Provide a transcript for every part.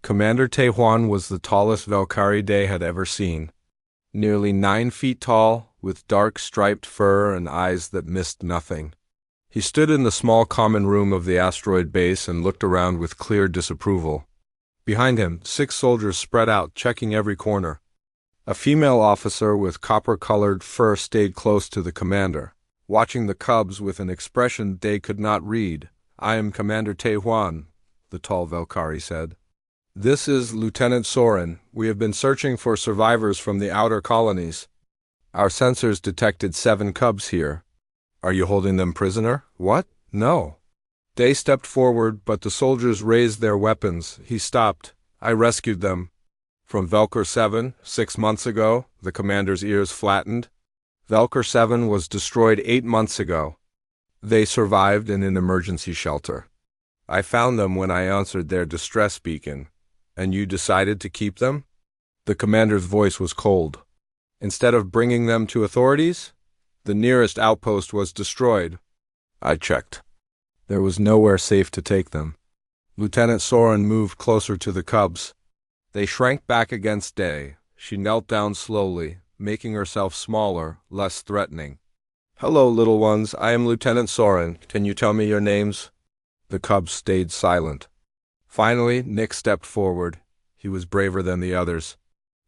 Commander Taejuan was the tallest Valkyrie Day had ever seen. Nearly 9 feet tall, with dark striped fur and eyes that missed nothing. He stood in the small common room of the asteroid base and looked around with clear disapproval. Behind him, 6 soldiers spread out, checking every corner. A female officer with copper-colored fur stayed close to the commander, watching the cubs with an expression they could not read. "I am Commander Taejuan," the tall Valkyrie said. "This is Lieutenant Soren. We have been searching for survivors from the outer colonies. Our sensors detected 7 cubs here. Are you holding them prisoner?" "What? No." Day stepped forward, but the soldiers raised their weapons. He stopped. "I rescued them." "From Velker 7, 6 months ago?" The commander's ears flattened. "Velker 7 was destroyed 8 months ago. They survived in an emergency shelter. I found them when I answered their distress beacon. And you decided to keep them?" The commander's voice was cold. "Instead of bringing them to authorities? The nearest outpost was destroyed. I checked. There was nowhere safe to take them." Lieutenant Soren moved closer to the cubs. They shrank back against Day. She knelt down slowly, making herself smaller, less threatening. "Hello, little ones. I am Lieutenant Soren. Can you tell me your names?" The cubs stayed silent. Finally, Nick stepped forward. He was braver than the others.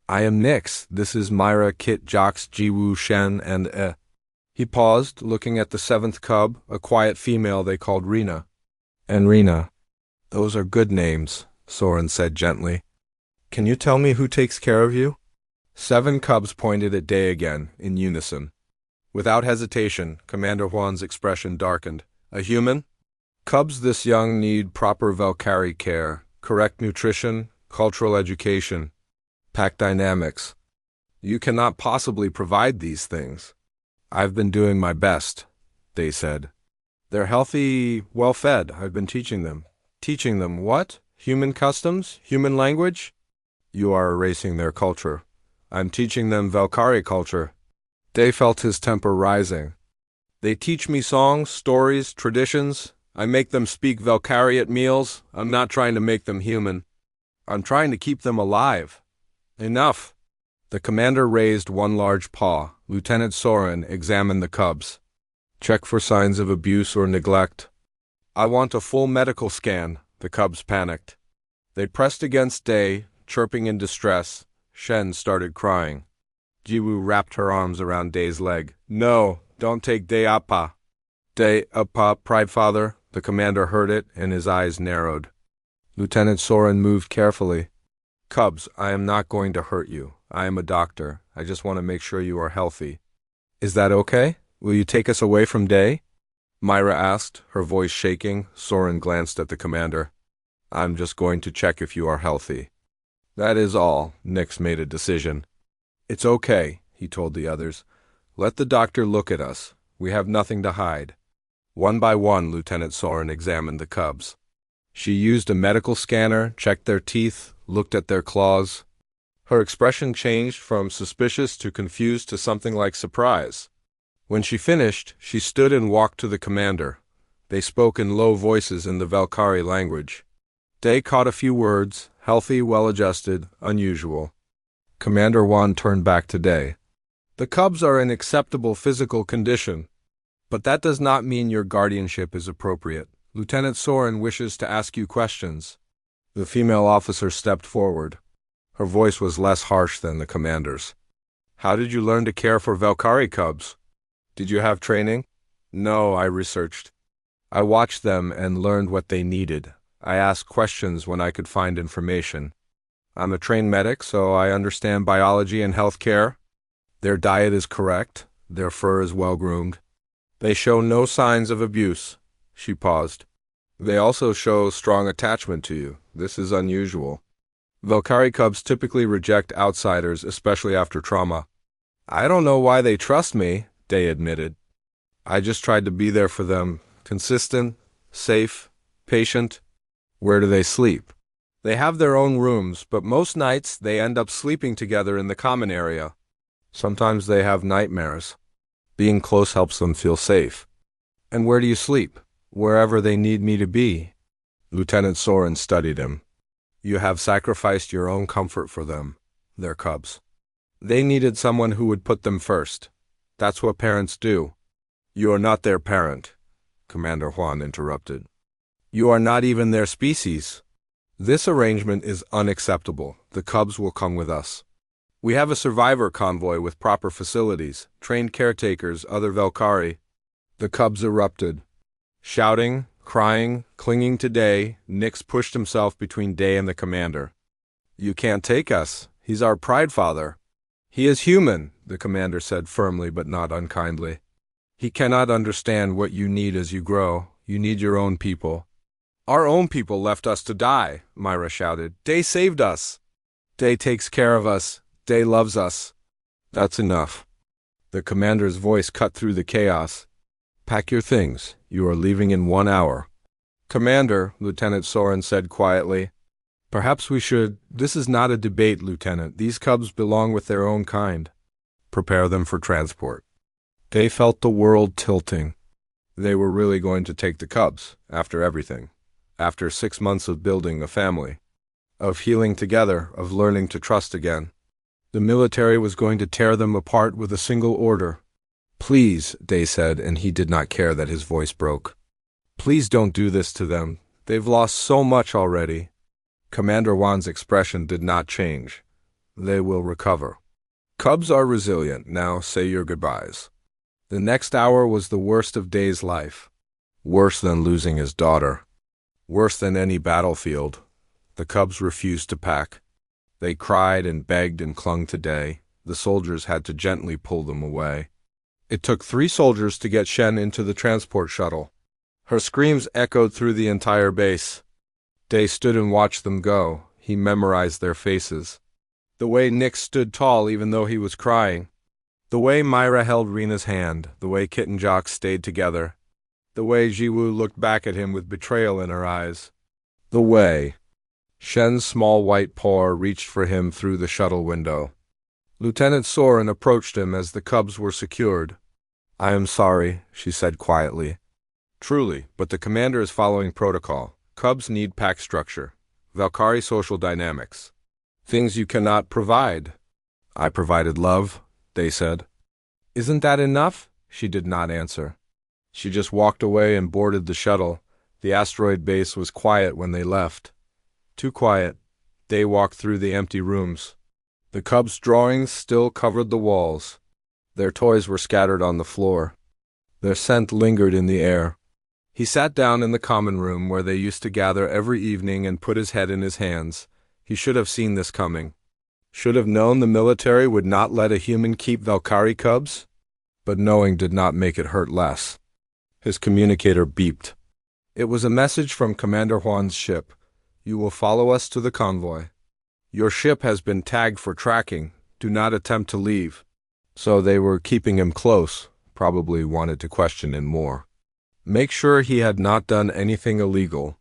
"I am Nix. This is Myra, Kit, Jox, Jiwoo, Shen, and He paused, looking at the 7th cub, a quiet female they called Rena. "And Rena. Those are good names," Soren said gently. "Can you tell me who takes care of you?" 7 cubs pointed at Day again, in unison. Without hesitation, Commander Juan's expression darkened. "A human? Cubs this young need proper Valkyrie care, correct nutrition, cultural education, pack dynamics. You cannot possibly provide these things." "I've been doing my best," they said. "They're healthy, well-fed. I've been teaching them." "Teaching them what? Human customs? Human language?" "You are erasing their culture." "I'm teaching them Valkyrie culture." Day felt his temper rising. "They teach me songs, stories, traditions. I make them speak Valkyrie at meals. I'm not trying to make them human. I'm trying to keep them alive." "Enough." The commander raised one large paw. Lieutenant Soren examined the cubs. "Check for signs of abuse or neglect." "I want a full medical scan." The cubs panicked. They pressed against Day, chirping in distress. Shen started crying. Jiwoo wrapped her arms around Day's leg. "No, don't take Day appa." "Day appa, Pride Father." The commander heard it, and his eyes narrowed. Lieutenant Soren moved carefully. "Cubs, I am not going to hurt you. I am a doctor. I just want to make sure you are healthy." "Is that okay? Will you take us away from Day?" Myra asked, her voice shaking. Soren glanced at the commander. "I'm just going to check if you are healthy." "That is all." Nix made a decision. "It's okay," he told the others. "Let the doctor look at us. We have nothing to hide." One by one, Lieutenant Soren examined the cubs. She used a medical scanner, checked their teeth, looked at their claws. Her expression changed from suspicious to confused to something like surprise. When she finished, she stood and walked to the commander. They spoke in low voices in the Valkyrie language. Day caught a few words: healthy, well-adjusted, unusual. Commander Juan turned back to Day. "The cubs are in acceptable physical condition, but that does not mean your guardianship is appropriate. Lieutenant Soren wishes to ask you questions." The female officer stepped forward. Her voice was less harsh than the commander's. "How did you learn to care for Valkyrie cubs? Did you have training?" "No, I researched. I watched them and learned what they needed. I asked questions when I could find information. I'm a trained medic, so I understand biology and health care. Their diet is correct. Their fur is well-groomed. They show no signs of abuse." She paused. "They also show strong attachment to you. This is unusual. Valkyrie cubs typically reject outsiders, especially after trauma." "I don't know why they trust me," Day admitted. "I just tried to be there for them. Consistent, safe, patient." "Where do they sleep?" "They have their own rooms, but most nights they end up sleeping together in the common area. Sometimes they have nightmares. Being close helps them feel safe." "And where do you sleep?" "Wherever they need me to be." Lieutenant Soren studied him. You have sacrificed your own comfort for them, their cubs. They needed someone who would put them first. That's what parents do. You are not their parent, Commander Juan interrupted. You are not even their species. This arrangement is unacceptable. The cubs will come with us. We have a survivor convoy with proper facilities, trained caretakers, other Valkyrie. The cubs erupted. Shouting, crying, clinging to Day, Nyx pushed himself between Day and the commander. You can't take us. He's our pride father. He is human, the commander said firmly but not unkindly. He cannot understand what you need as you grow. You need your own people. Our own people left us to die, Myra shouted. Day saved us. Day takes care of us. Day loves us. That's enough. The commander's voice cut through the chaos. Pack your things. You are leaving in 1 hour. Commander, Lieutenant Soren said quietly. Perhaps we should. This is not a debate, Lieutenant. These cubs belong with their own kind. Prepare them for transport. They felt the world tilting. They were really going to take the cubs, after everything. After 6 months of building a family. Of healing together, of learning to trust again. The military was going to tear them apart with a single order. Please, Day said, and he did not care that his voice broke. Please don't do this to them. They've lost so much already. Commander Juan's expression did not change. They will recover. Cubs are resilient. Now say your goodbyes. The next hour was the worst of Day's life. Worse than losing his daughter. Worse than any battlefield. The cubs refused to pack. They cried and begged and clung to Day. The soldiers had to gently pull them away. It took 3 soldiers to get Shen into the transport shuttle. Her screams echoed through the entire base. Day stood and watched them go. He memorized their faces. The way Nyx stood tall even though he was crying. The way Myra held Rena's hand. The way Kit and Jock stayed together. The way Jiwoo looked back at him with betrayal in her eyes. The way Shen's small white paw reached for him through the shuttle window. Lieutenant Soren approached him as the cubs were secured. I am sorry, she said quietly. Truly, but the commander is following protocol. Cubs need pack structure. Valkyrie social dynamics. Things you cannot provide. I provided love, they said. Isn't that enough? She did not answer. She just walked away and boarded the shuttle. The asteroid base was quiet when they left. Too quiet. They walked through the empty rooms. The cubs' drawings still covered the walls. Their toys were scattered on the floor. Their scent lingered in the air. He sat down in the common room where they used to gather every evening and put his head in his hands. He should have seen this coming. Should have known the military would not let a human keep Valkyrie cubs. But knowing did not make it hurt less. His communicator beeped. It was a message from Commander Juan's ship. You will follow us to the convoy. Your ship has been tagged for tracking. Do not attempt to leave. So they were keeping him close, probably wanted to question him more. Make sure he had not done anything illegal.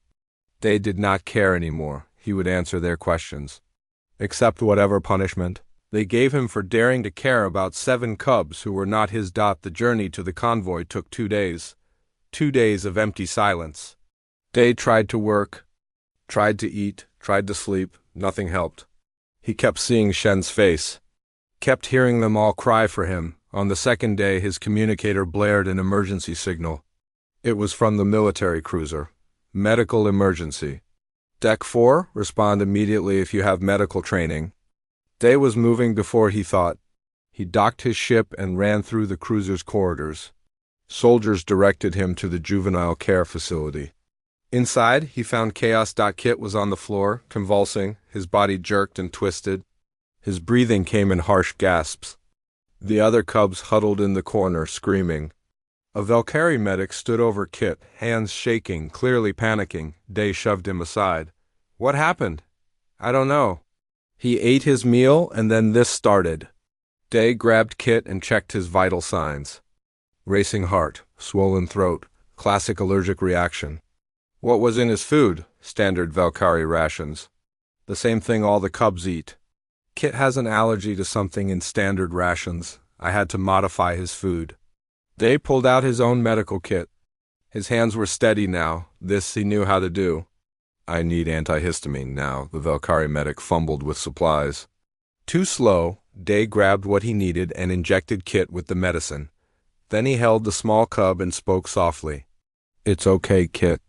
They did not care anymore. He would answer their questions. Accept whatever punishment they gave him for daring to care about 7 cubs who were not his. The journey to the convoy took 2 days. 2 days of empty silence. Day tried to work, tried to eat, tried to sleep. Nothing helped. He kept seeing Shen's face. Kept hearing them all cry for him. On the second day, his communicator blared an emergency signal. It was from the military cruiser. Medical emergency. Deck 4, respond immediately if you have medical training. Day was moving before he thought. He docked his ship and ran through the cruiser's corridors. Soldiers directed him to the juvenile care facility. Inside, he found Chaos. Kit was on the floor, convulsing. His body jerked and twisted. His breathing came in harsh gasps. The other cubs huddled in the corner, screaming. A Valkyrie medic stood over Kit, hands shaking, clearly panicking. Day shoved him aside. What happened? I don't know. He ate his meal, and then this started. Day grabbed Kit and checked his vital signs. Racing heart, swollen throat, classic allergic reaction. What was in his food? Standard Valkyrie rations. The same thing all the cubs eat. Kit has an allergy to something in standard rations. I had to modify his food. Day pulled out his own medical kit. His hands were steady now. This he knew how to do. I need antihistamine now. The Valkyrie medic fumbled with supplies. Too slow, Day grabbed what he needed and injected Kit with the medicine. Then he held the small cub and spoke softly. It's okay, Kit.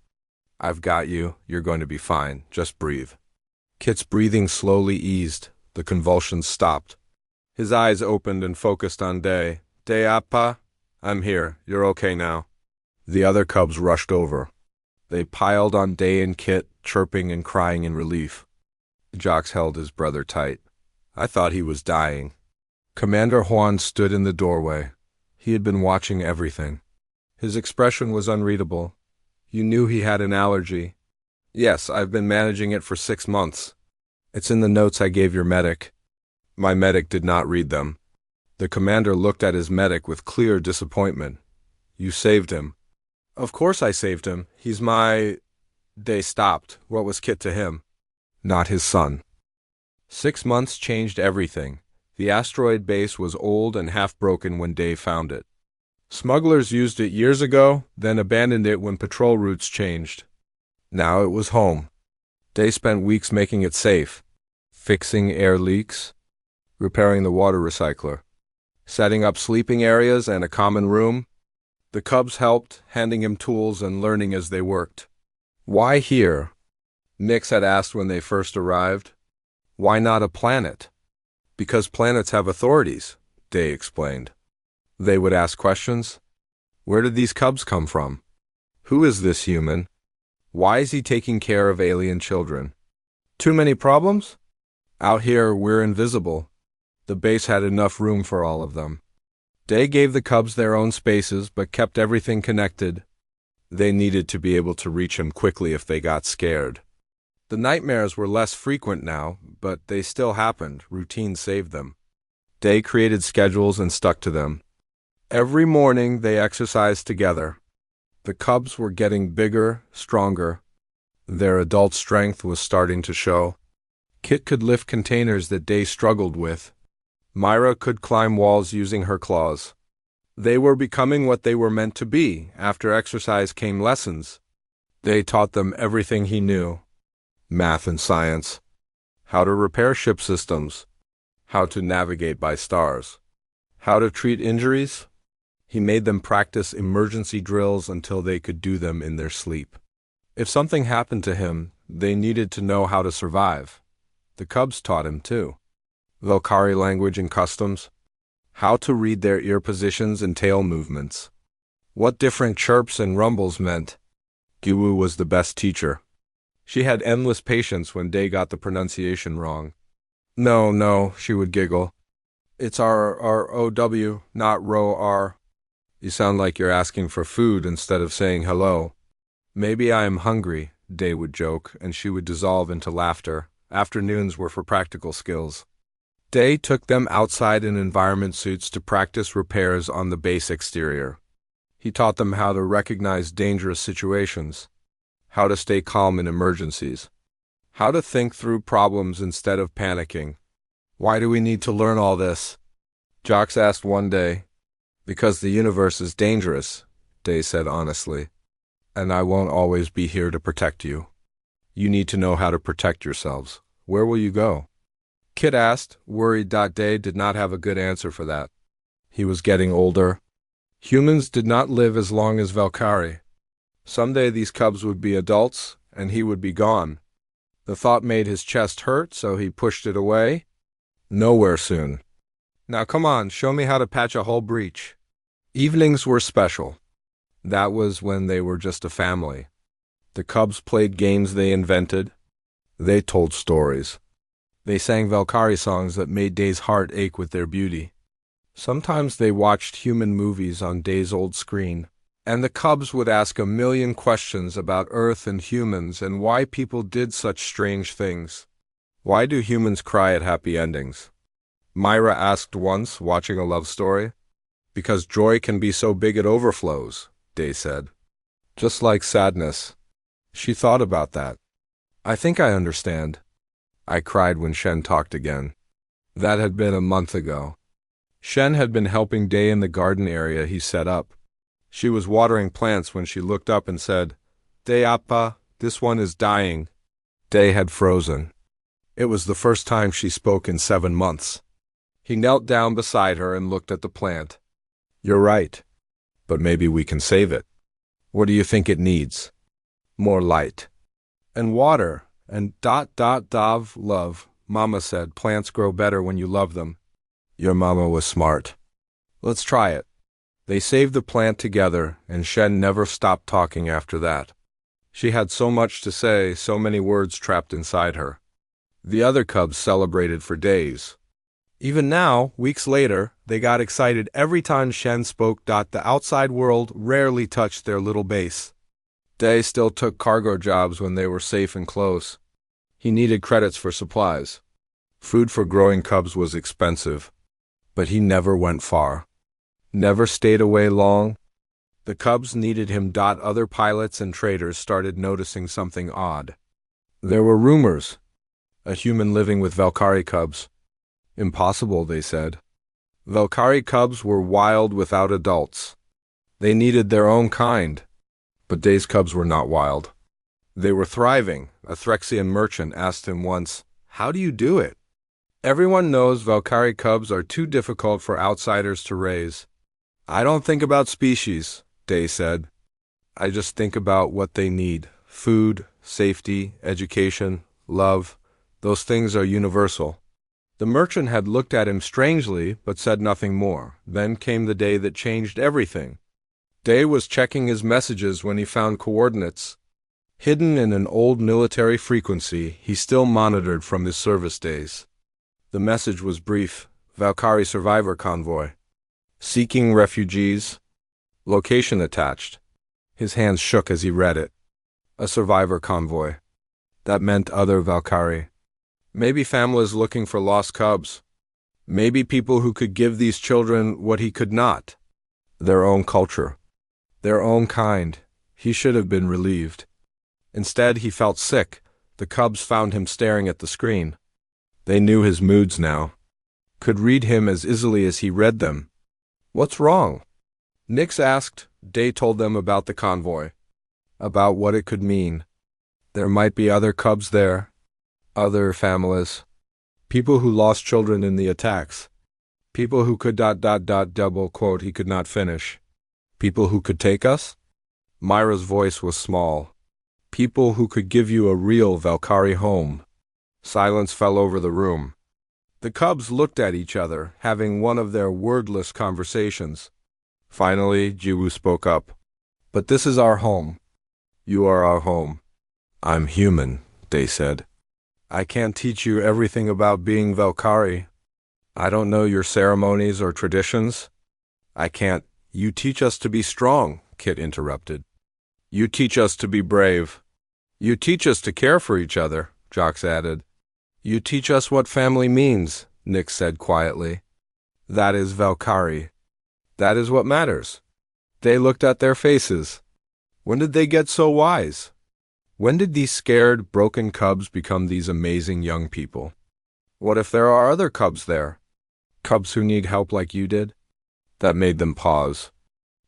I've got you. You're going to be fine. Just breathe. Kit's breathing slowly eased. The convulsions stopped. His eyes opened and focused on Day. Day, Appa? I'm here. You're okay now. The other cubs rushed over. They piled on Day and Kit, chirping and crying in relief. Jocks held his brother tight. I thought he was dying. Commander Juan stood in the doorway. He had been watching everything. His expression was unreadable. You knew he had an allergy. Yes, I've been managing it for 6 months. It's in the notes I gave your medic. My medic did not read them. The commander looked at his medic with clear disappointment. You saved him. Of course I saved him. He's my... Day stopped. What was Kit to him? Not his son. 6 months changed everything. The asteroid base was old and half-broken when Day found it. Smugglers used it years ago, then abandoned it when patrol routes changed. Now it was home. Day spent weeks making it safe, fixing air leaks, repairing the water recycler, setting up sleeping areas and a common room. The cubs helped, handing him tools and learning as they worked. Why here? Nix had asked when they first arrived. Why not a planet? Because planets have authorities, Day explained. They would ask questions. Where did these cubs come from? Who is this human? Why is he taking care of alien children? Too many problems? Out here, we're invisible. The base had enough room for all of them. Day gave the cubs their own spaces, but kept everything connected. They needed to be able to reach him quickly if they got scared. The nightmares were less frequent now, but they still happened. Routine saved them. Day created schedules and stuck to them. Every morning they exercised together. The cubs were getting bigger, stronger. Their adult strength was starting to show. Kit could lift containers that Day struggled with. Myra could climb walls using her claws. They were becoming what they were meant to be. After exercise came lessons. Day taught them everything he knew. Math and science. How to repair ship systems. How to navigate by stars. How to treat injuries. He made them practice emergency drills until they could do them in their sleep. If something happened to him, they needed to know how to survive. The cubs taught him too. Valkyrie language and customs. How to read their ear positions and tail movements. What different chirps and rumbles meant. Giwu was the best teacher. She had endless patience when Day got the pronunciation wrong. No, she would giggle. It's R-R-O-W, not Ro-R. You sound like you're asking for food instead of saying hello. Maybe I am hungry, Day would joke, and she would dissolve into laughter. Afternoons were for practical skills. Day took them outside in environment suits to practice repairs on the base exterior. He taught them how to recognize dangerous situations, how to stay calm in emergencies, how to think through problems instead of panicking. Why do we need to learn all this? Jocks asked one day. Because the universe is dangerous, Day said honestly. And I won't always be here to protect you. You need to know how to protect yourselves. Where will you go? Kit asked, worried that Day did not have a good answer for that. He was getting older. Humans did not live as long as Valkyrie. Someday these cubs would be adults, and he would be gone. The thought made his chest hurt, so he pushed it away. Nowhere soon. Now come on, show me how to patch a hull breach. Evenings were special. That was when they were just a family. The cubs played games they invented. They told stories. They sang Valkyrie songs that made Day's heart ache with their beauty. Sometimes they watched human movies on Day's old screen. And the cubs would ask a million questions about Earth and humans and why people did such strange things. Why do humans cry at happy endings? Myra asked once, watching a love story. Because joy can be so big it overflows, Day said. Just like sadness. She thought about that. I think I understand. I cried when Shen talked again. That had been a month ago. Shen had been helping Day in the garden area he set up. She was watering plants when she looked up and said, Day Appa, this one is dying. Day had frozen. It was the first time she spoke in 7 months. He knelt down beside her and looked at the plant. You're right, but maybe we can save it. What do you think it needs? More light. And water, and love. Mama said plants grow better when you love them. Your mama was smart. Let's try it. They saved the plant together, and Shen never stopped talking after that. She had so much to say, so many words trapped inside her. The other cubs celebrated for days. Even now, weeks later, they got excited every time Shen spoke. The outside world rarely touched their little base. Day still took cargo jobs when they were safe and close. He needed credits for supplies. Food for growing cubs was expensive. But he never went far. Never stayed away long. The cubs needed him. Other pilots and traders started noticing something odd. There were rumors. A human living with Valkyrie cubs. Impossible, they said. Valkyrie cubs were wild without adults. They needed their own kind. But Day's cubs were not wild. They were thriving. A Threxian merchant asked him once, "How do you do it?" Everyone knows Valkyrie cubs are too difficult for outsiders to raise. I don't think about species, Day said. I just think about what they need. Food, safety, education, love. Those things are universal. The merchant had looked at him strangely, but said nothing more. Then came the day that changed everything. Day was checking his messages when he found coordinates. Hidden in an old military frequency he still monitored from his service days. The message was brief. Valkyrie survivor convoy. Seeking refugees. Location attached. His hands shook as he read it. A survivor convoy. That meant other Valkyrie. Maybe families looking for lost cubs. Maybe people who could give these children what he could not. Their own culture. Their own kind. He should have been relieved. Instead, he felt sick. The cubs found him staring at the screen. They knew his moods now. Could read him as easily as he read them. What's wrong? Nix asked. Day told them about the convoy. About what it could mean. There might be other cubs there. Other families. People who lost children in the attacks. People who could double quote he could not finish. People who could take us? Myra's voice was small. People who could give you a real Valkyrie home. Silence fell over the room. The cubs looked at each other, having one of their wordless conversations. Finally, Jiwoo spoke up. But this is our home. You are our home. I'm human, Day said. I can't teach you everything about being Valkyrie. I don't know your ceremonies or traditions. I can't. You teach us to be strong, Kit interrupted. You teach us to be brave. You teach us to care for each other, Jox added. You teach us what family means, Nick said quietly. That is Valkyrie. That is what matters. They looked at their faces. When did they get so wise? When did these scared, broken cubs become these amazing young people? What if there are other cubs there? Cubs who need help like you did? That made them pause.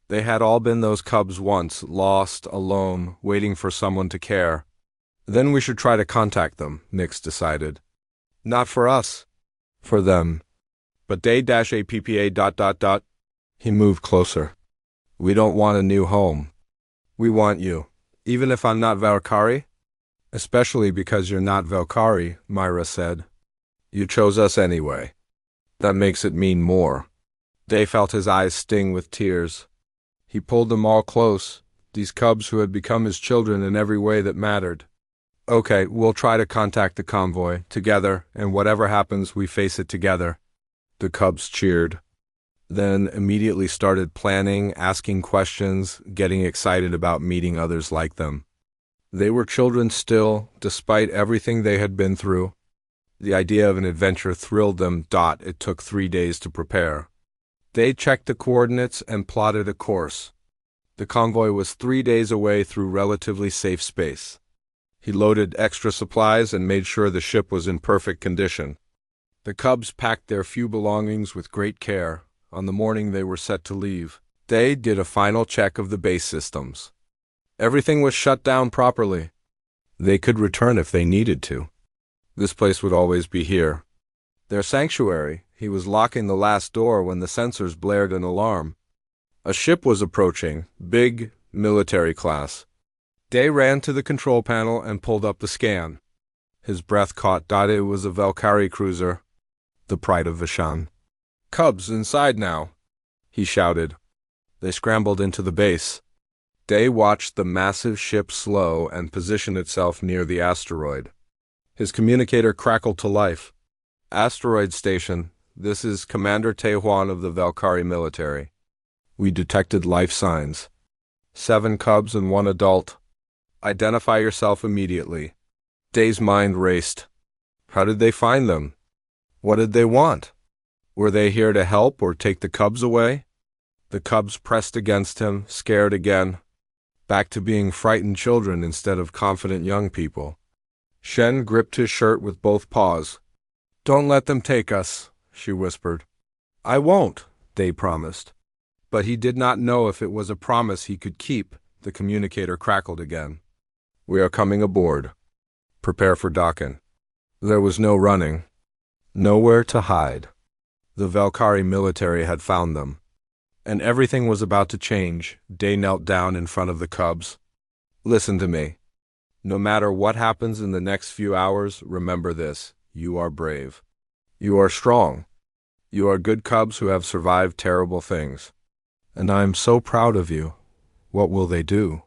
They had all been those cubs once, lost, alone, waiting for someone to care. Then we should try to contact them, Nix decided. Not for us. For them. But Day-APPA ... He moved closer. We don't want a new home. We want you. Even if I'm not Valkyrie? Especially because you're not Valkyrie, Myra said. You chose us anyway. That makes it mean more. Day felt his eyes sting with tears. He pulled them all close, these cubs who had become his children in every way that mattered. Okay, we'll try to contact the convoy, together, and whatever happens, we face it together. The cubs cheered. Then immediately started planning, asking questions, getting excited about meeting others like them. They were children still, despite everything they had been through. The idea of an adventure thrilled them. It took 3 days to prepare. They checked the coordinates and plotted a course. The convoy was 3 days away through relatively safe space. He loaded extra supplies and made sure the ship was in perfect condition. The cubs packed their few belongings with great care. On the morning they were set to leave, Day did a final check of the base systems. Everything was shut down properly. They could return if they needed to. This place would always be here. Their sanctuary. He was locking the last door when the sensors blared an alarm. A ship was approaching, big, military class. Day ran to the control panel and pulled up the scan. His breath caught. It was a Valkyrie cruiser, the pride of Vishan. "Cubs, inside now," he shouted. They scrambled into the base. Day watched the massive ship slow and position itself near the asteroid. His communicator crackled to life. "Asteroid station, this is Commander Taehwan of the Valkyrie military. We detected life signs. 7 cubs and 1 adult. Identify yourself immediately." Day's mind raced. How did they find them? What did they want? Were they here to help or take the cubs away? The cubs pressed against him, scared again. Back to being frightened children instead of confident young people. Shen gripped his shirt with both paws. "Don't let them take us," she whispered. "I won't," Day promised. But he did not know if it was a promise he could keep. The communicator crackled again. "We are coming aboard. Prepare for docking." There was no running. Nowhere to hide. The Valkyrie military had found them. And everything was about to change. Day knelt down in front of the cubs. "Listen to me. No matter what happens in the next few hours, remember this. You are brave. You are strong. You are good cubs who have survived terrible things. And I am so proud of you. What will they do?"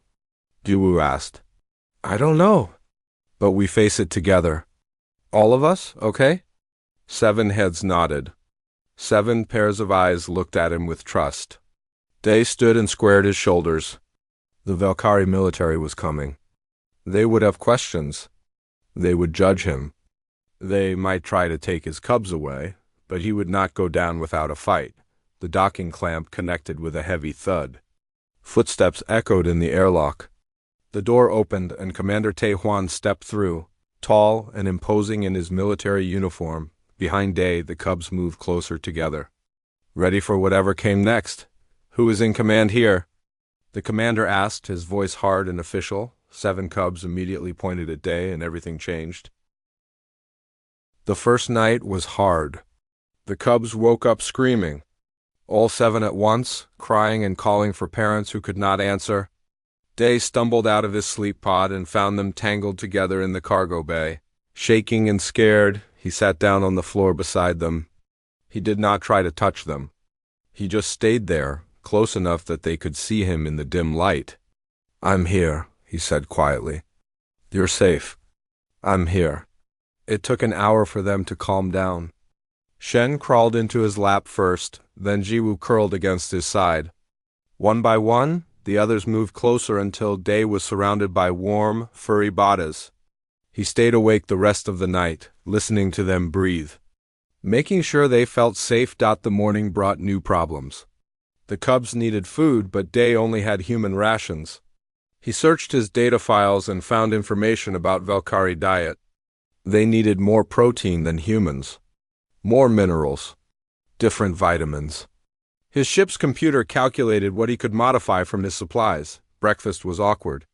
Jiwoo asked. "I don't know. But we face it together. All of us, okay?" 7 heads nodded. 7 pairs of eyes looked at him with trust. Day stood and squared his shoulders. The Valkyrie military was coming. They would have questions. They would judge him. They might try to take his cubs away, but he would not go down without a fight. The docking clamp connected with a heavy thud. Footsteps echoed in the airlock. The door opened and Commander Taehwan stepped through, tall and imposing in his military uniform. Behind Day, the cubs moved closer together. "Ready for whatever came next? Who is in command here?" The commander asked, his voice hard and official. 7 cubs immediately pointed at Day and everything changed. The first night was hard. The cubs woke up screaming. All 7 at once, crying and calling for parents who could not answer. Day stumbled out of his sleep pod and found them tangled together in the cargo bay. Shaking and scared, he sat down on the floor beside them. He did not try to touch them. He just stayed there, close enough that they could see him in the dim light. "I'm here," he said quietly. "You're safe. I'm here." It took an hour for them to calm down. Shen crawled into his lap first, then Jiwoo curled against his side. One by one, the others moved closer until Day was surrounded by warm, furry bodies. He stayed awake the rest of the night, listening to them breathe. Making sure they felt safe. The morning brought new problems. The cubs needed food, but Day only had human rations. He searched his data files and found information about Valkyrie diet. They needed more protein than humans. More minerals. Different vitamins. His ship's computer calculated what he could modify from his supplies. Breakfast was awkward.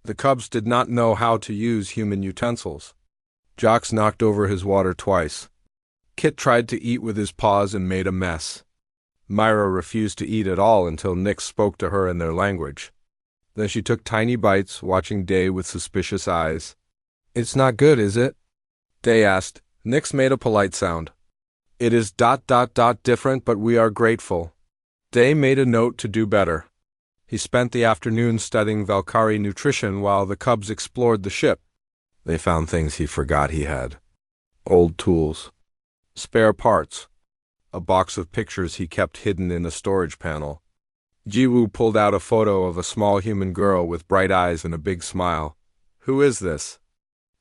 The cubs did not know how to use human utensils. Jox knocked over his water twice. Kit tried to eat with his paws and made a mess. Myra refused to eat at all until Nyx spoke to her in their language. Then she took tiny bites, watching Day with suspicious eyes. "It's not good, is it?" Day asked. Nyx made a polite sound. "It is ... different, but we are grateful." Day made a note to do better. He spent the afternoon studying Valkyrie nutrition while the cubs explored the ship. They found things he forgot he had. Old tools. Spare parts. A box of pictures he kept hidden in a storage panel. Jiwoo pulled out a photo of a small human girl with bright eyes and a big smile. "Who is this?"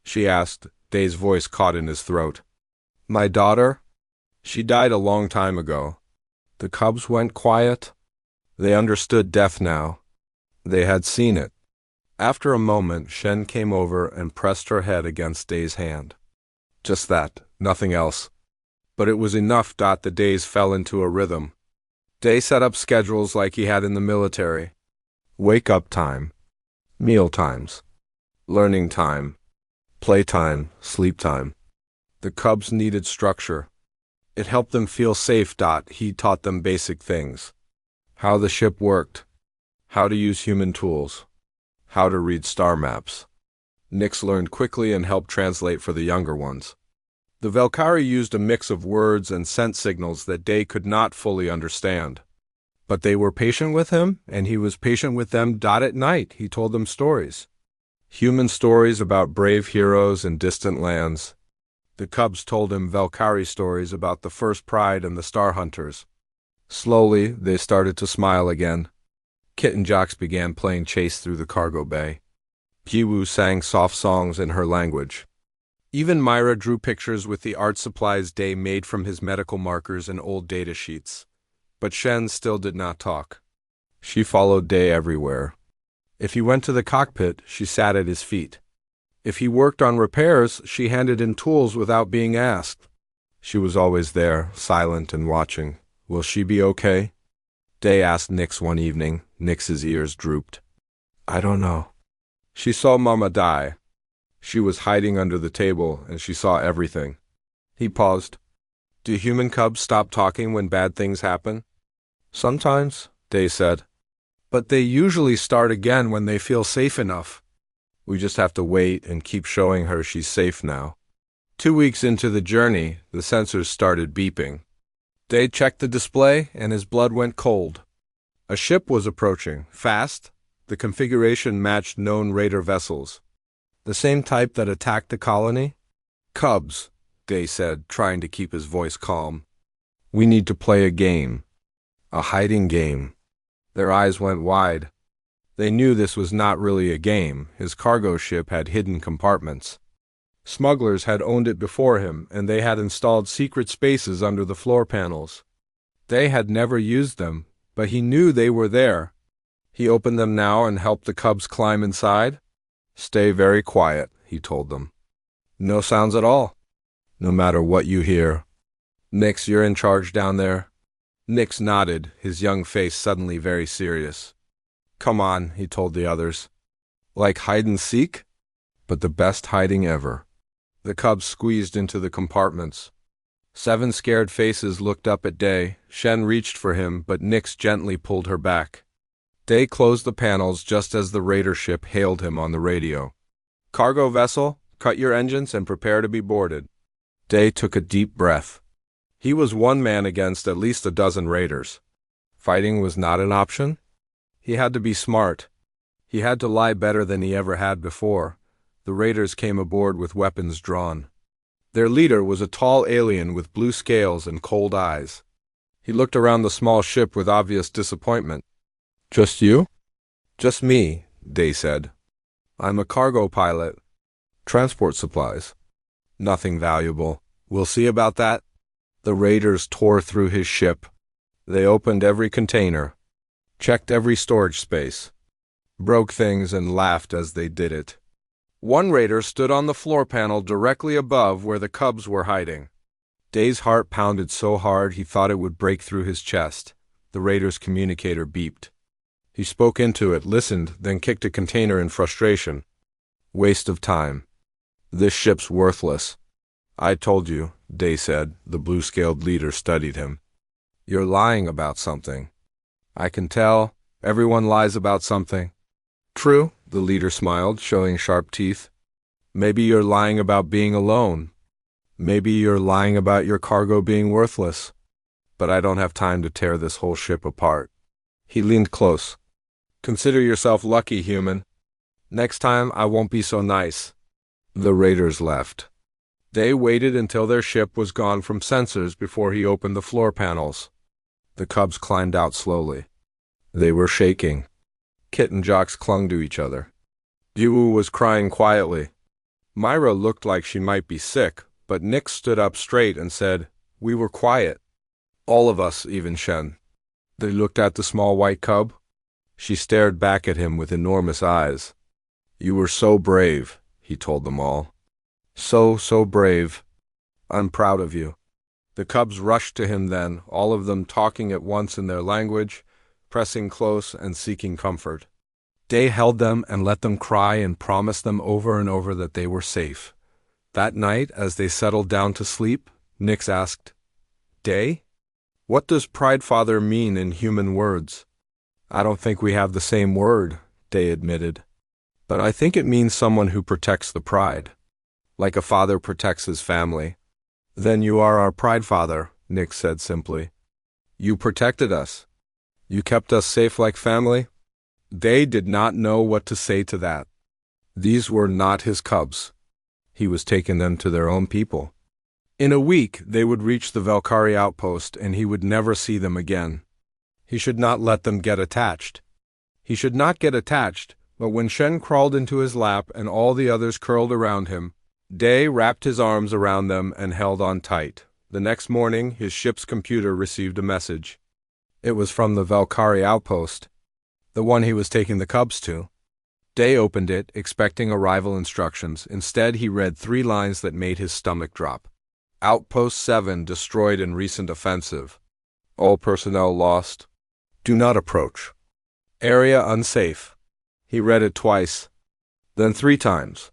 she asked. Day's voice caught in his throat. "My daughter? She died a long time ago." The cubs went quiet. They understood death now. They had seen it. After a moment, Shen came over and pressed her head against Day's hand. Just that, nothing else. But it was enough. The days fell into a rhythm. Day set up schedules like he had in the military. Wake-up time. Meal times. Learning time. Playtime, sleep time. The cubs needed structure. It helped them feel safe. He taught them basic things. How the ship worked. How to use human tools. How to read star maps. Nix learned quickly and helped translate for the younger ones. The Valkyrie used a mix of words and scent signals that Day could not fully understand. But they were patient with him, and he was patient with them. At night, he told them stories. Human stories about brave heroes in distant lands. The cubs told him Valkyrie stories about the first pride and the star hunters. Slowly, they started to smile again. Kitten Jocks began playing chase through the cargo bay. Piwu sang soft songs in her language. Even Myra drew pictures with the art supplies Day made from his medical markers and old data sheets. But Shen still did not talk. She followed Day everywhere. If he went to the cockpit, she sat at his feet. If he worked on repairs, she handed in tools without being asked. She was always there, silent and watching. Will she be okay? Day asked Nix one evening. Nix's ears drooped. I don't know. She saw Mama die. She was hiding under the table, and she saw everything. He paused. Do human cubs stop talking when bad things happen? Sometimes, Day said. But they usually start again when they feel safe enough. We just have to wait and keep showing her she's safe now. 2 weeks into the journey, the sensors started beeping. Day checked the display, and his blood went cold. A ship was approaching, fast. The configuration matched known raider vessels. The same type that attacked the colony? Cubs, Day said, trying to keep his voice calm. We need to play a game. A hiding game. Their eyes went wide. They knew this was not really a game. His cargo ship had hidden compartments. Smugglers had owned it before him, and they had installed secret spaces under the floor panels. They had never used them, but he knew they were there. He opened them now and helped the cubs climb inside. Stay very quiet, he told them. No sounds at all. No matter what you hear. Nix, you're in charge down there? Nix nodded, his young face suddenly very serious. Come on, he told the others. Like hide and seek? But the best hiding ever. The cubs squeezed into the compartments. 7 scared faces looked up at Day. Shen reached for him, but Nix gently pulled her back. Day closed the panels just as the raider ship hailed him on the radio. Cargo vessel, cut your engines and prepare to be boarded. Day took a deep breath. He was one man against at least a dozen raiders. Fighting was not an option. He had to be smart. He had to lie better than he ever had before. The raiders came aboard with weapons drawn. Their leader was a tall alien with blue scales and cold eyes. He looked around the small ship with obvious disappointment. Just you? Just me, Day said. I'm a cargo pilot. Transport supplies. Nothing valuable. We'll see about that. The raiders tore through his ship. They opened every container, checked every storage space, broke things and laughed as they did it. One raider stood on the floor panel directly above where the cubs were hiding. Day's heart pounded so hard he thought it would break through his chest. The raider's communicator beeped. He spoke into it, listened, then kicked a container in frustration. Waste of time. This ship's worthless. I told you, Day said. The blue-scaled leader studied him. You're lying about something. I can tell. Everyone lies about something. True, the leader smiled, showing sharp teeth. Maybe you're lying about being alone. Maybe you're lying about your cargo being worthless. But I don't have time to tear this whole ship apart. He leaned close. Consider yourself lucky, human. Next time I won't be so nice. The raiders left. They waited until their ship was gone from sensors before he opened the floor panels. The cubs climbed out slowly. They were shaking. Kitten Jocks clung to each other. Jiwoo was crying quietly. Myra looked like she might be sick, but Nix stood up straight and said, We were quiet. All of us, even Shen. They looked at the small white cub. She stared back at him with enormous eyes. You were so brave, he told them all. So brave. I'm proud of you. The cubs rushed to him then, all of them talking at once in their language, pressing close and seeking comfort. Day held them and let them cry and promised them over and over that they were safe. That night, as they settled down to sleep, Nix asked, "Day, what does Pride Father mean in human words?" "I don't think we have the same word," Day admitted. "But I think it means someone who protects the pride, like a father protects his family." "Then you are our Pride Father," Nix said simply. "You protected us. You kept us safe like family." They did not know what to say to that. These were not his cubs. He was taking them to their own people. In a week, they would reach the Valkyrie outpost, and he would never see them again. He should not let them get attached. He should not get attached, but when Shen crawled into his lap and all the others curled around him, Day wrapped his arms around them and held on tight. The next morning, his ship's computer received a message. It was from the Valkyrie outpost, the one he was taking the cubs to. Day opened it, expecting arrival instructions. Instead, he read 3 lines that made his stomach drop. Outpost 7 destroyed in recent offensive. All personnel lost. Do not approach. Area unsafe. He read it twice, then 3 times.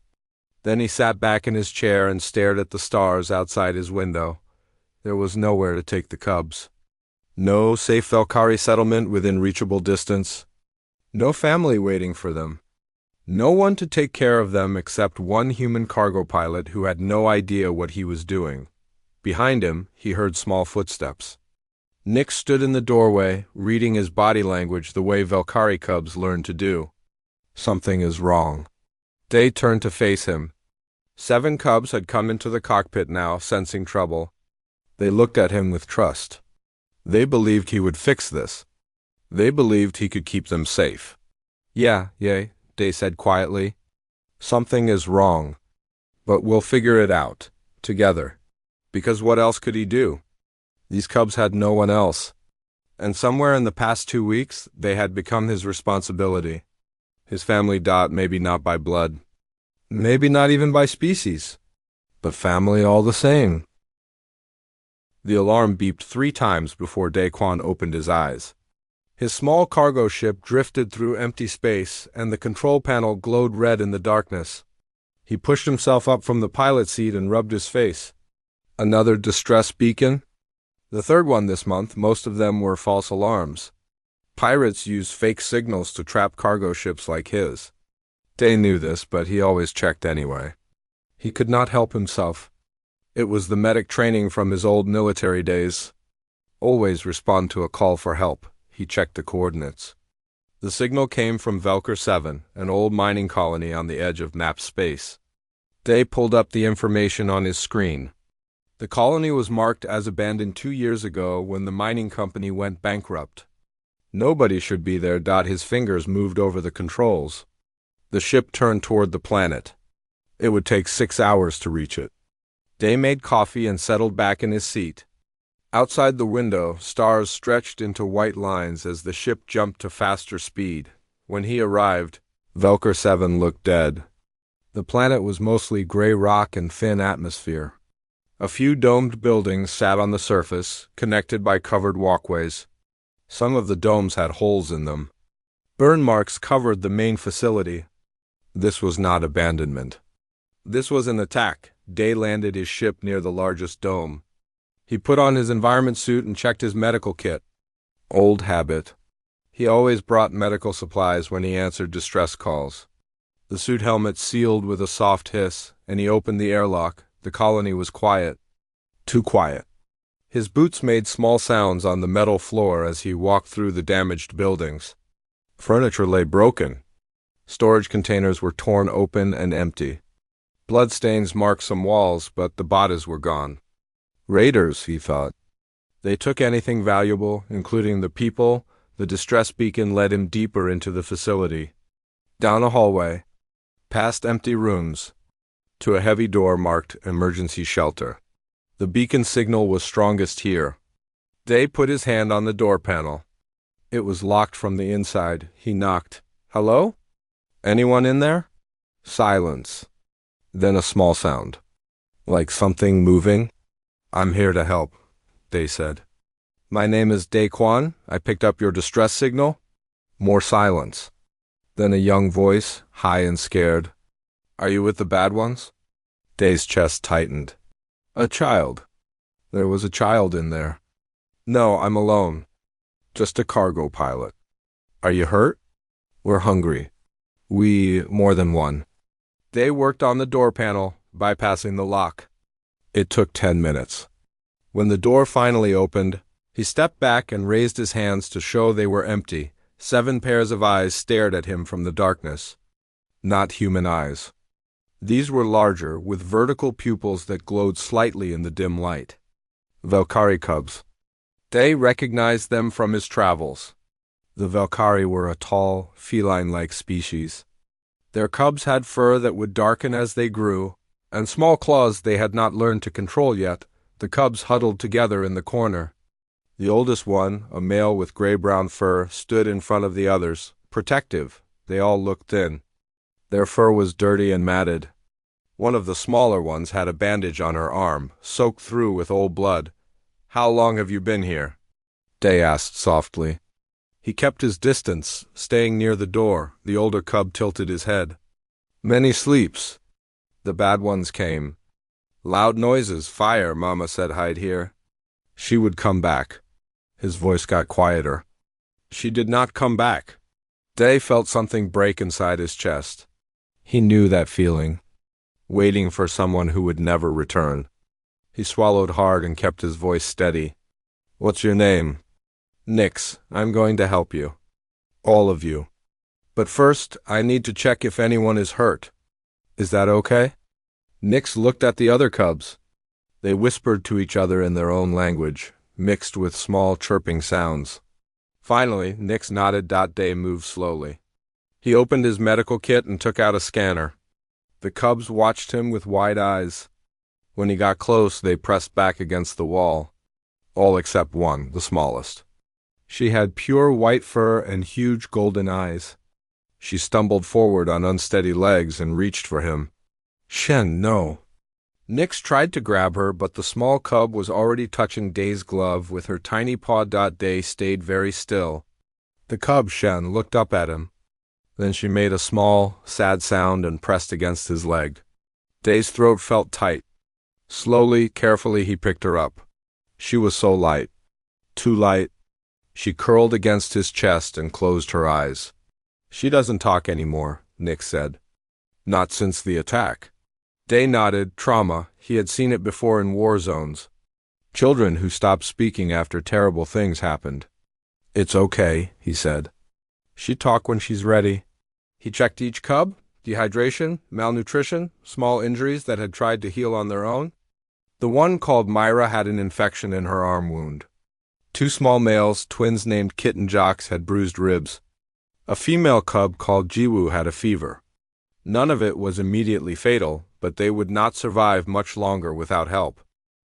Then he sat back in his chair and stared at the stars outside his window. There was nowhere to take the cubs. No safe Valkyrie settlement within reachable distance. No family waiting for them. No one to take care of them except one human cargo pilot who had no idea what he was doing. Behind him, he heard small footsteps. Nix stood in the doorway, reading his body language the way Valkyrie cubs learned to do. Something is wrong. Day turned to face him. 7 cubs had come into the cockpit now, sensing trouble. They looked at him with trust. They believed he would fix this. They believed he could keep them safe. Yeah, Day said quietly. Something is wrong. But we'll figure it out, together. Because what else could he do? These cubs had no one else. And somewhere in the past 2 weeks, they had become his responsibility. His family dot, maybe not by blood. Maybe not even by species. But family all the same. The alarm beeped 3 times before Daquan opened his eyes. His small cargo ship drifted through empty space, and the control panel glowed red in the darkness. He pushed himself up from the pilot seat and rubbed his face. Another distress beacon? The 3rd one this month. Most of them were false alarms. Pirates use fake signals to trap cargo ships like his. Day knew this, but he always checked anyway. He could not help himself. It was the medic training from his old military days. Always respond to a call for help. He checked the coordinates. The signal came from Velker 7, an old mining colony on the edge of map space. Day pulled up the information on his screen. The colony was marked as abandoned 2 years ago when the mining company went bankrupt. Nobody should be there. His fingers moved over the controls. The ship turned toward the planet. It would take 6 hours to reach it. Day made coffee and settled back in his seat. Outside the window, stars stretched into white lines as the ship jumped to faster speed. When he arrived, Velker 7 looked dead. The planet was mostly gray rock and thin atmosphere. A few domed buildings sat on the surface, connected by covered walkways. Some of the domes had holes in them. Burn marks covered the main facility. This was not abandonment. This was an attack. Day landed his ship near the largest dome. He put on his environment suit and checked his medical kit. Old habit. He always brought medical supplies when he answered distress calls. The suit helmet sealed with a soft hiss, and he opened the airlock. The colony was quiet. Too quiet. His boots made small sounds on the metal floor as he walked through the damaged buildings. Furniture lay broken. Storage containers were torn open and empty. Bloodstains marked some walls, but the bodies were gone. Raiders, he thought. They took anything valuable, including the people. The distress beacon led him deeper into the facility. Down a hallway, past empty rooms, to a heavy door marked emergency shelter. The beacon signal was strongest here. Day put his hand on the door panel. It was locked from the inside. He knocked. Hello? Anyone in there? Silence. Then a small sound. Like something moving. I'm here to help, Day said. My name is Daquan. I picked up your distress signal. More silence. Then a young voice, high and scared. Are you with the bad ones? Day's chest tightened. A child. There was a child in there. No, I'm alone. Just a cargo pilot. Are you hurt? We're hungry. More than one. Day worked on the door panel, bypassing the lock. It took 10 minutes. When the door finally opened, he stepped back and raised his hands to show they were empty. 7 pairs of eyes stared at him from the darkness. Not human eyes. These were larger, with vertical pupils that glowed slightly in the dim light. Valkyrie cubs. Day recognized them from his travels. The Valkyrie were a tall, feline-like species. Their cubs had fur that would darken as they grew, and small claws they had not learned to control yet. The cubs huddled together in the corner. The oldest one, a male with gray-brown fur, stood in front of the others, protective. They all looked thin. Their fur was dirty and matted. One of the smaller ones had a bandage on her arm, soaked through with old blood. How long have you been here? Day asked softly. He kept his distance, staying near the door. The older cub tilted his head. Many sleeps. The bad ones came. Loud noises, fire, Mama said hide here. She would come back. His voice got quieter. She did not come back. Day felt something break inside his chest. He knew that feeling. Waiting for someone who would never return. He swallowed hard and kept his voice steady. What's your name? Nix. I'm going to help you. All of you. But first, I need to check if anyone is hurt. Is that okay? Nix looked at the other cubs. They whispered to each other in their own language, mixed with small chirping sounds. Finally, Nix nodded. Day moved slowly. He opened his medical kit and took out a scanner. The cubs watched him with wide eyes. When he got close, they pressed back against the wall. All except one, the smallest. She had pure white fur and huge golden eyes. She stumbled forward on unsteady legs and reached for him. Shen, no. Nix tried to grab her, but the small cub was already touching Day's glove with her tiny paw. Day stayed very still. The cub, Shen, looked up at him. Then she made a small, sad sound and pressed against his leg. Day's throat felt tight. Slowly, carefully, he picked her up. She was so light. Too light. She curled against his chest and closed her eyes. She doesn't talk anymore, Nix said. Not since the attack. Day nodded. Trauma. He had seen it before in war zones. Children who stopped speaking after terrible things happened. It's okay, he said. She'll talk when she's ready. He checked each cub. Dehydration, malnutrition, small injuries that had tried to heal on their own. The one called Myra had an infection in her arm wound. 2 small males, twins named Kit and Jocks, had bruised ribs. A female cub called Jiwoo had a fever. None of it was immediately fatal, but they would not survive much longer without help.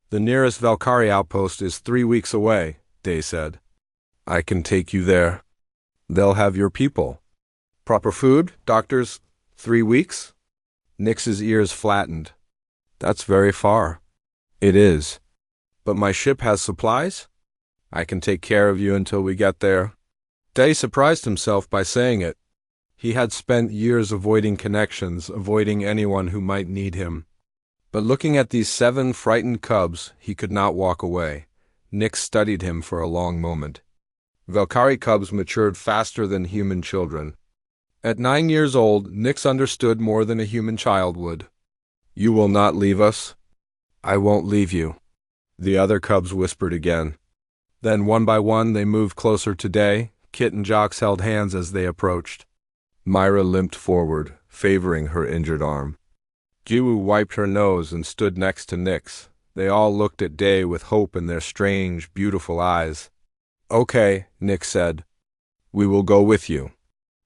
The nearest Valkyrie outpost is 3 weeks away, Day said. I can take you there. They'll have your people. Proper food, doctors, 3 weeks? Nix's ears flattened. That's very far. It is. But my ship has supplies? I can take care of you until we get there. Day surprised himself by saying it. He had spent years avoiding connections, avoiding anyone who might need him. But looking at these 7 frightened cubs, he could not walk away. Nix studied him for a long moment. Valkyrie cubs matured faster than human children. At 9 years old, Nix understood more than a human child would. You will not leave us? I won't leave you. The other cubs whispered again. Then one by one they moved closer to Day. Kit and Jocks held hands as they approached. Myra limped forward, favoring her injured arm. Jiwoo wiped her nose and stood next to Nix. They all looked at Day with hope in their strange, beautiful eyes. Okay, Nix said. We will go with you.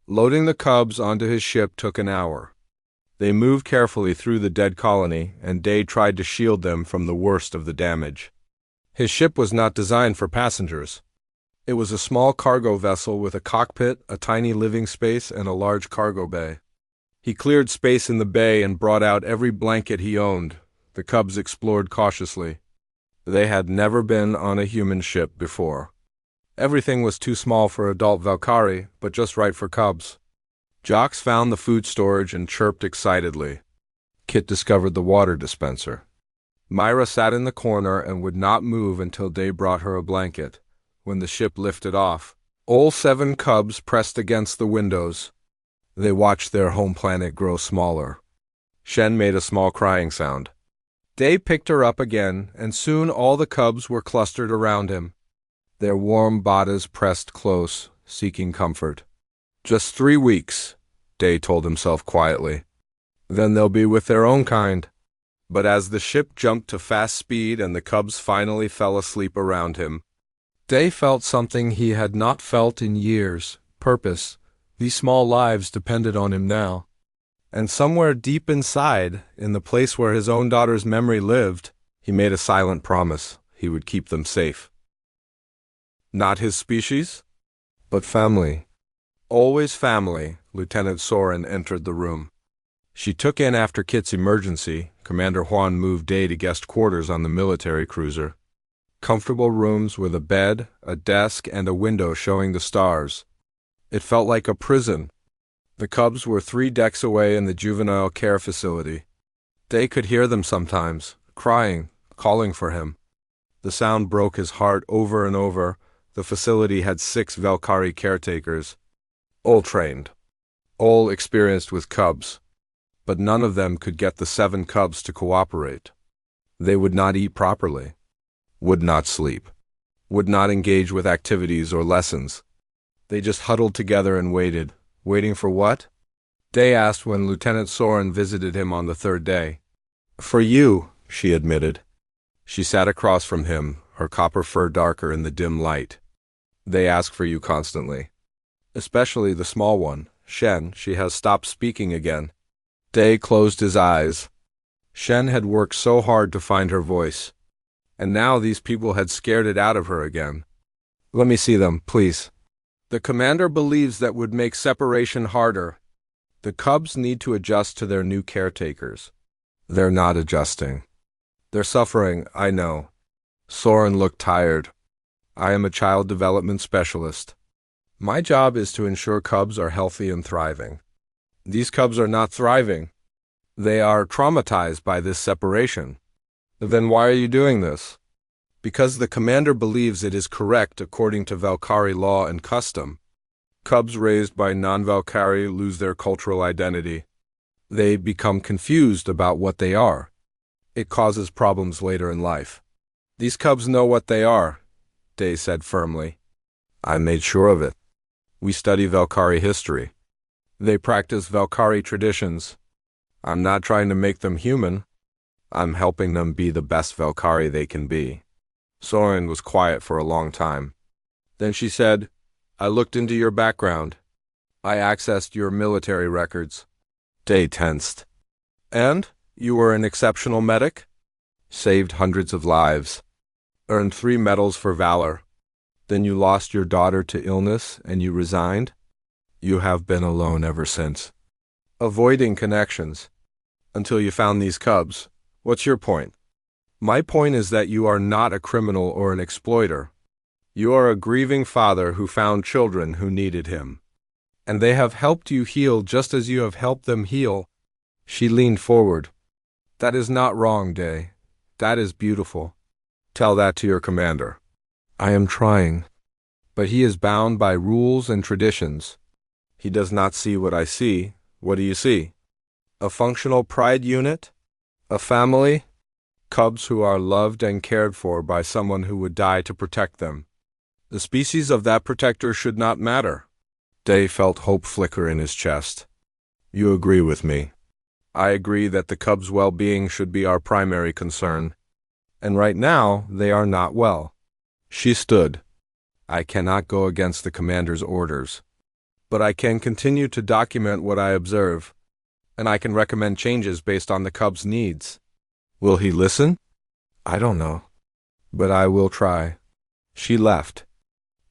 Loading the cubs onto his ship took an hour. They moved carefully through the dead colony, and Day tried to shield them from the worst of the damage. His ship was not designed for passengers. It was a small cargo vessel with a cockpit, a tiny living space, and a large cargo bay. He cleared space in the bay and brought out every blanket he owned. The cubs explored cautiously. They had never been on a human ship before. Everything was too small for adult Valkyrie, but just right for cubs. Jocks found the food storage and chirped excitedly. Kit discovered the water dispenser. Myra sat in the corner and would not move until Day brought her a blanket. When the ship lifted off, all 7 cubs pressed against the windows. They watched their home planet grow smaller. Shen made a small crying sound. Day picked her up again, and soon all the cubs were clustered around him. Their warm bodies pressed close, seeking comfort. Just 3 weeks, Day told himself quietly. Then they'll be with their own kind. But as the ship jumped to fast speed and the cubs finally fell asleep around him, Day felt something he had not felt in years: purpose. These small lives depended on him now. And somewhere deep inside, in the place where his own daughter's memory lived, he made a silent promise he would keep them safe. Not his species, but family. Always family. Lieutenant Soren entered the room. She took in after Kit's emergency. Commander Juan moved Day to guest quarters on the military cruiser. Comfortable rooms with a bed, a desk, and a window showing the stars. It felt like a prison. The cubs were 3 decks away in the juvenile care facility. Day could hear them sometimes, crying, calling for him. The sound broke his heart over and over. The facility had 6 Valkyrie caretakers, all trained, all experienced with cubs. But none of them could get the 7 cubs to cooperate. They would not eat properly, would not sleep, would not engage with activities or lessons. They just huddled together and waited. Waiting for what? Day asked when Lieutenant Soren visited him on the 3rd day. For you, she admitted. She sat across from him, her copper fur darker in the dim light. They ask for you constantly. Especially the small one, Shen. She has stopped speaking again. Day closed his eyes. Shen had worked so hard to find her voice. And now these people had scared it out of her again. Let me see them, please. The commander believes that would make separation harder. The cubs need to adjust to their new caretakers. They're not adjusting. They're suffering, I know. Soren looked tired. I am a child development specialist. My job is to ensure cubs are healthy and thriving. These cubs are not thriving. They are traumatized by this separation. Then why are you doing this? Because the commander believes it is correct according to Valkyrie law and custom. Cubs raised by non-Valkyrie lose their cultural identity. They become confused about what they are. It causes problems later in life. These cubs know what they are, Day said firmly. I made sure of it. We study Valkyrie history. They practice Valkyrie traditions. I'm not trying to make them human. I'm helping them be the best Valkyrie they can be. Soren was quiet for a long time. Then she said, I looked into your background. I accessed your military records. Day tensed. And? You were an exceptional medic? Saved hundreds of lives. Earned 3 medals for valor. Then you lost your daughter to illness and you resigned? You have been alone ever since. Avoiding connections. Until you found these cubs. What's your point? My point is that you are not a criminal or an exploiter. You are a grieving father who found children who needed him. And they have helped you heal just as you have helped them heal. She leaned forward. That is not wrong, Day. That is beautiful. Tell that to your commander. I am trying. But he is bound by rules and traditions. He does not see what I see. What do you see? A functional pride unit? A family? Cubs who are loved and cared for by someone who would die to protect them. The species of that protector should not matter. Day felt hope flicker in his chest. You agree with me. I agree that the cubs' well-being should be our primary concern. And right now, they are not well. She stood. I cannot go against the commander's orders. But I can continue to document what I observe. And I can recommend changes based on the cubs' needs. Will he listen? I don't know. But I will try. She left.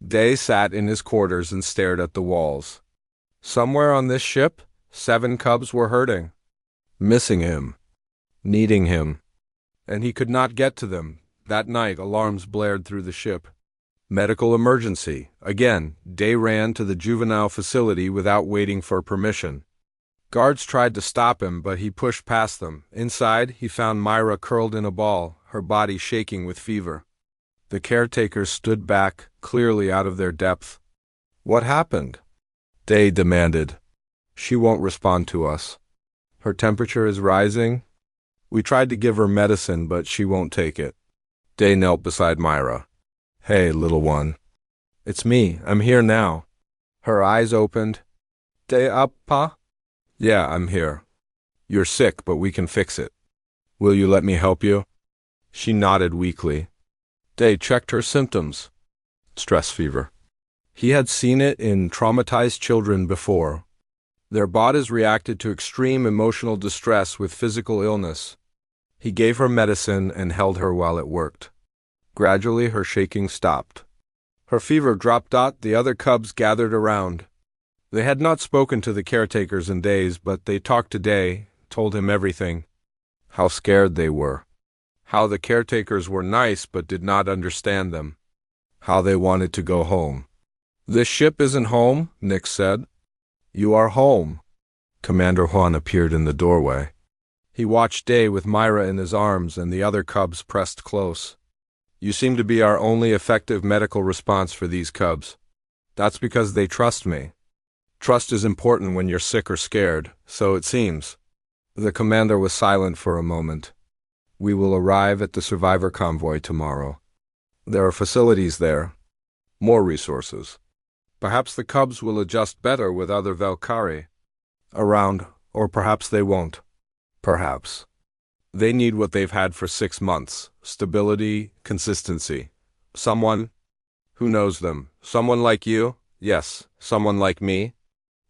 Day sat in his quarters and stared at the walls. Somewhere on this ship, 7 cubs were hurting. Missing him. Needing him. And he could not get to them. That night, alarms blared through the ship. Medical emergency. Again, Day ran to the juvenile facility without waiting for permission. Guards tried to stop him, but he pushed past them. Inside, he found Myra curled in a ball, her body shaking with fever. The caretakers stood back, clearly out of their depth. "What happened?" Day demanded. "She won't respond to us. Her temperature is rising. We tried to give her medicine, but she won't take it." Day knelt beside Myra. "Hey, little one." "It's me. I'm here now." Her eyes opened. "Day up, Pa?" "Yeah, I'm here. You're sick, but we can fix it. Will you let me help you?" She nodded weakly. Day checked her symptoms. Stress fever. He had seen it in traumatized children before. Their bodies reacted to extreme emotional distress with physical illness. He gave her medicine and held her while it worked. Gradually, her shaking stopped. Her fever dropped. The other cubs gathered around. They had not spoken to the caretakers in days, but they talked to Day, told him everything. How scared they were. How the caretakers were nice but did not understand them. How they wanted to go home. "This ship isn't home," Nick said. "You are home." Commander Juan appeared in the doorway. He watched Day with Myra in his arms and the other cubs pressed close. "You seem to be our only effective medical response for these cubs. That's because they trust me. Trust is important when you're sick or scared, so it seems." The commander was silent for a moment. "We will arrive at the survivor convoy tomorrow. There are facilities there. More resources. Perhaps the cubs will adjust better with other Valkyrie around, or perhaps they won't. Perhaps. They need what they've had for 6 months. Stability, consistency. Someone who knows them. Someone like you? Yes, someone like me."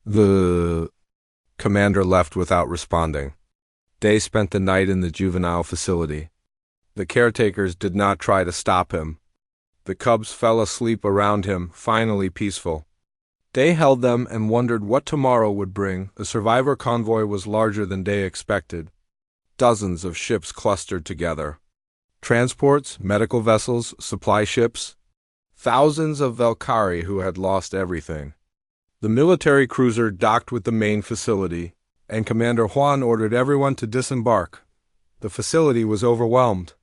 The commander left without responding. Day spent the night in the juvenile facility. The caretakers did not try to stop him. The cubs fell asleep around him, finally peaceful. Day held them and wondered what tomorrow would bring. The survivor convoy was larger than Day expected. Dozens of ships clustered together. Transports, medical vessels, supply ships. Thousands of Valkyrie who had lost everything. The military cruiser docked with the main facility, and Commander Juan ordered everyone to disembark. The facility was overwhelmed.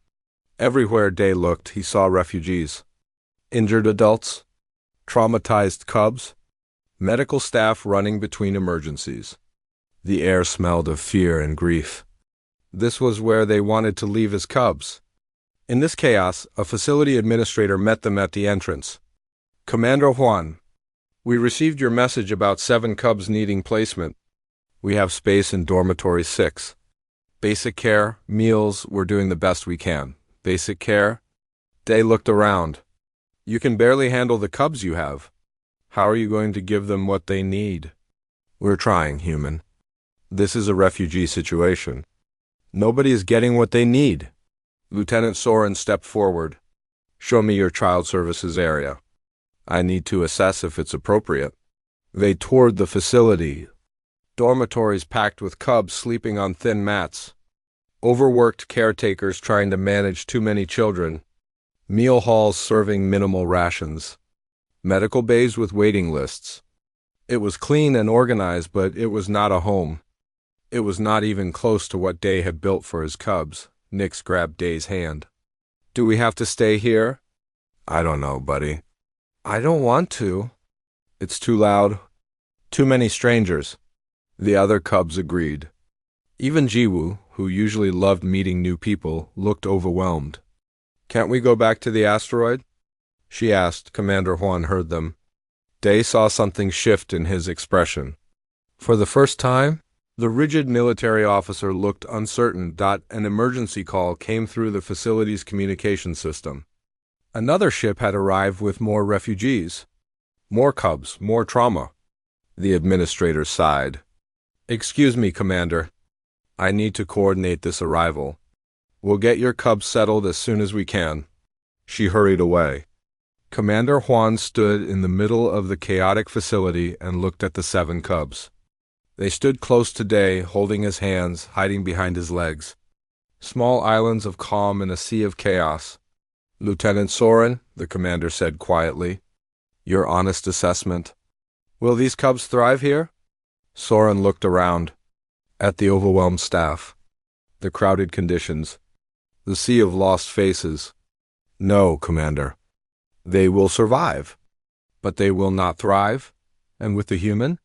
Everywhere Day looked, he saw refugees. Injured adults. Traumatized cubs. Medical staff running between emergencies. The air smelled of fear and grief. This was where they wanted to leave as cubs. In this chaos, a facility administrator met them at the entrance. "Commander Juan, we received your message about 7 cubs needing placement. We have space in dormitory 6. Basic care, meals, we're doing the best we can. Basic care?" Day looked around. "You can barely handle the cubs you have. How are you going to give them what they need?" "We're trying, human. This is a refugee situation. Nobody is getting what they need." Lieutenant Soren stepped forward. "Show me your child services area. I need to assess if it's appropriate." They toured the facility. Dormitories packed with cubs sleeping on thin mats. Overworked caretakers trying to manage too many children. Meal halls serving minimal rations. Medical bays with waiting lists. It was clean and organized, but it was not a home. It was not even close to what Day had built for his cubs. Nix grabbed Day's hand. "Do we have to stay here?" "I don't know, buddy." "I don't want to." "It's too loud. Too many strangers." The other cubs agreed. Even Jiwoo, who usually loved meeting new people, looked overwhelmed. "Can't we go back to the asteroid?" she asked. Commander Juan heard them. Day saw something shift in his expression. For the first time, the rigid military officer looked uncertain. An emergency call came through the facility's communication system. Another ship had arrived with more refugees. More cubs, more trauma. The administrator sighed. "Excuse me, Commander. I need to coordinate this arrival. We'll get your cubs settled as soon as we can." She hurried away. Commander Juan stood in the middle of the chaotic facility and looked at the 7 cubs. They stood close to Day, holding his hands, hiding behind his legs. Small islands of calm in a sea of chaos. Lieutenant Soren, the commander said quietly, your honest assessment. Will these cubs thrive here? Soren looked around, at the overwhelmed staff, the crowded conditions, the sea of lost faces. No, Commander. They will survive. But they will not thrive. And with the human?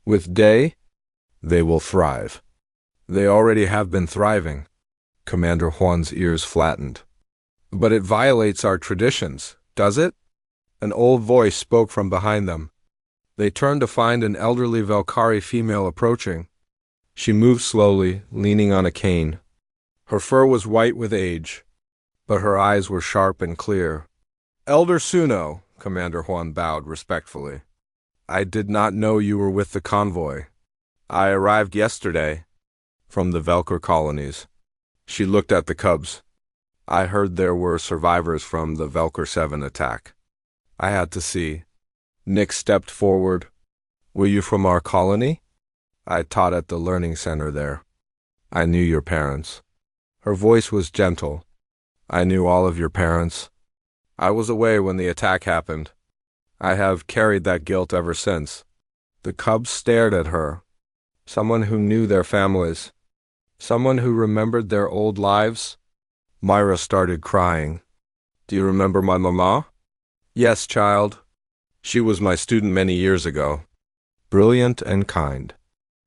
With Day? They will thrive. They already have been thriving. Commander Juan's ears flattened. But it violates our traditions, does it? An old voice spoke from behind them. They turned to find an elderly Valkyrie female approaching. She moved slowly, leaning on a cane. Her fur was white with age, but her eyes were sharp and clear. Elder Suno, Commander Juan bowed respectfully. I did not know you were with the convoy. I arrived yesterday from the Velker colonies. She looked at the cubs. I heard there were survivors from the Velker 7 attack. I had to see. Nick stepped forward. Were you from our colony? I taught at the learning center there. I knew your parents. Her voice was gentle. I knew all of your parents. I was away when the attack happened. I have carried that guilt ever since. The cubs stared at her. Someone who knew their families. Someone who remembered their old lives. Myra started crying. Do you remember my mama? Yes, child. She was my student many years ago. Brilliant and kind.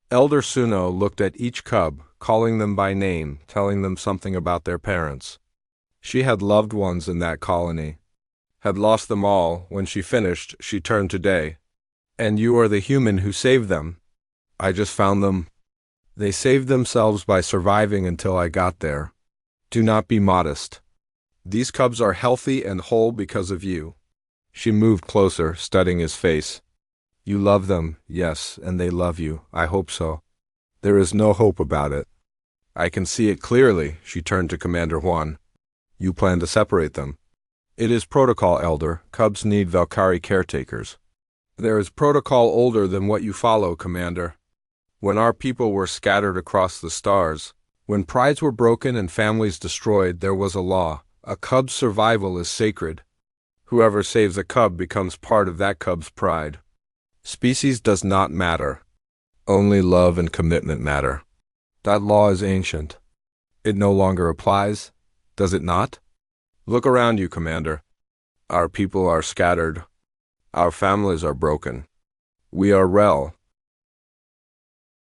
Elder Suno looked at each cub, calling them by name, telling them something about their parents. She had loved ones in that colony. Had lost them all. When she finished, she turned to Day. And you are the human who saved them. I just found them. They saved themselves by surviving until I got there. Do not be modest. These cubs are healthy and whole because of you. She moved closer, studying his face. You love them, yes, and they love you. I hope so. There is no hope about it. I can see it clearly, she turned to Commander Juan. You plan to separate them. It is protocol, Elder. Cubs need Valkyrie caretakers. There is protocol older than what you follow, Commander. When our people were scattered across the stars, when prides were broken and families destroyed, there was a law. A cub's survival is sacred. Whoever saves a cub becomes part of that cub's pride. Species does not matter. Only love and commitment matter. That law is ancient. It no longer applies, does it not? Look around you, Commander. Our people are scattered. Our families are broken. We are Rel,